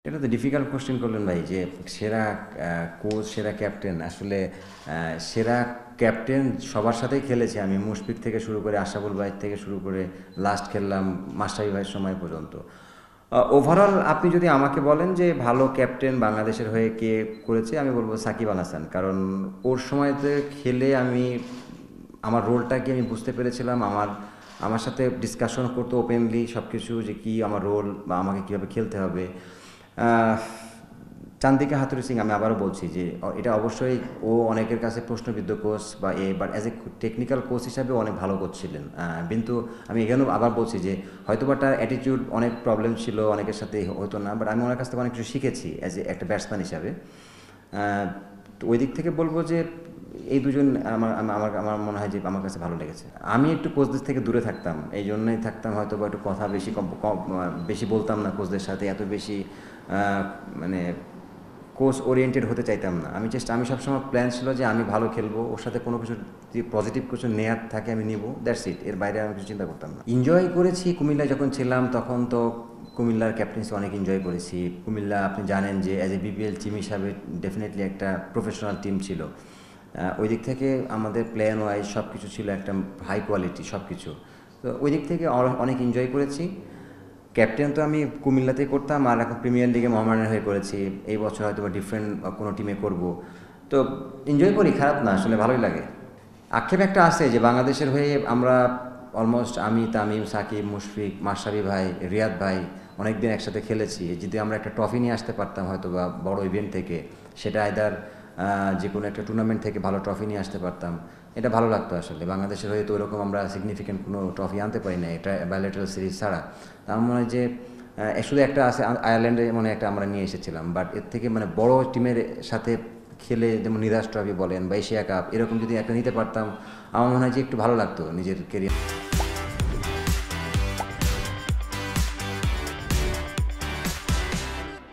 এটা তো difficult question করলেন ভাই যে সেরা কোচ সেরা ক্যাপ্টেন আসলে সেরা ক্যাপ্টেন সবার সাথেই খেলেছি আমি মুশফিক থেকে শুরু করে আশরাফুল ভাই থেকে শুরু করে লাস্ট খেললাম মাশরাফি ভাইয়ের সময় পর্যন্ত। ওভারঅল আপনি যদি আমাকে বলেন যে ভালো ক্যাপ্টেন বাংলাদেশের হয়ে কে করেছে আমি বলবো সাকিব আল হাসান, কারণ ওর সময়তে খেলে আমি আমার রোলটা কি আমি বুঝতে পেরেছিলাম। আমার আমার সাথে ডিসকাশন করতো ওপেনলি সব কিছু যে কী আমার রোল বা আমাকে কীভাবে খেলতে হবে। আহ, চান্দিকা হাথুরু সিং আমি আবারও বলছি যে এটা অবশ্যই ও অনেকের কাছে প্রশ্নবিদ্ধ কোচ বা but as a technical coach হিসাবে অনেক ভালো কোচ ছিলেন। কিন্তু আমি এখানেও আবার বলছি যে হয়তো বা তার অ্যাটিটিউড অনেক প্রবলেম ছিল, অনেকের সাথে হতো না, বাট আমি ওনার কাছ থেকে অনেক কিছু শিখেছি অ্যাজ এ একটা ব্যাটসম্যান হিসাবে। তো ওই দিক থেকে বলবো যে এই দুজন আমার আমার আমার মনে হয় যে আমার কাছে ভালো লেগেছে। আমি একটু কোচদের থেকে দূরে থাকতাম, এই জন্যই থাকতাম হয়তো বা একটু কথা বেশি কম কম বেশি বলতাম না কোচদের সাথে, এত বেশি মানে কোচ ওরিয়েন্টেড হতে চাইতাম না। আমি সবসময় প্ল্যান ছিল যে আমি ভালো খেলবো, ওর সাথে কোনো কিছু যদি পজিটিভ কিছু নেয়ার থাকে আমি নিব, দ্যাটস ইট, এর বাইরে আমি কিছু চিন্তা করতাম না। এনজয় করেছি কুমিল্লায় যখন ছিলাম তখন তো কুমিল্লার ক্যাপ্টেন্সি অনেক এনজয় করেছি। কুমিল্লা আপনি জানেন যে অ্যাজ এ বিপিএল টিম হিসাবে ডেফিনেটলি একটা প্রফেশনাল টিম ছিল। ওই দিক থেকে আমাদের প্ল্যান ওয়াইজ সব কিছু ছিল একটা হাই কোয়ালিটি সব কিছু। তো ওই দিক থেকে অনেক এনজয় করেছি। ক্যাপ্টেন তো আমি কুমিল্লাতেই করতাম, আর এখন প্রিমিয়ার লিগে মোহামেডানের হয়ে করেছি। এই বছর হয়তো বা ডিফারেন্ট কোনো টিমে করব। তো এনজয় করি, খারাপ না, আসলে ভালোই লাগে। আক্ষেপ একটা আছে যে বাংলাদেশের হয়ে আমরা অলমোস্ট আমি তামিম সাকিব মুশফিক মাশরাফি ভাই রিয়াদ ভাই অনেক দিন একসাথে খেলেছি। যদি আমরা একটা ট্রফি নিয়ে আসতে পারতাম হয়তো বা বড় ইভেন্ট থেকে, সেটা আইদার যে কোনো একটা টুর্নামেন্ট থেকে ভালো ট্রফি নিয়ে আসতে পারতাম, এটা ভালো লাগতো। আসলে বাংলাদেশের হয়ে তো ওরকম আমরা সিগনিফিকেন্ট কোনো ট্রফি আনতে পারি না এটা বাইলেটারাল সিরিজ ছাড়া। তা আমার মনে হয় যে শুধু একটা আছে আয়ারল্যান্ডে মনে একটা আমরা নিয়ে এসেছিলাম, বাট এর থেকে মানে বড় টিমের সাথে খেলে যেমন নিরাজ ট্রফি বলেন বা এশিয়া কাপ এরকম যদি একটা নিতে পারতাম আমার মনে হয় যে একটু ভালো লাগতো নিজের কেরিয়ার।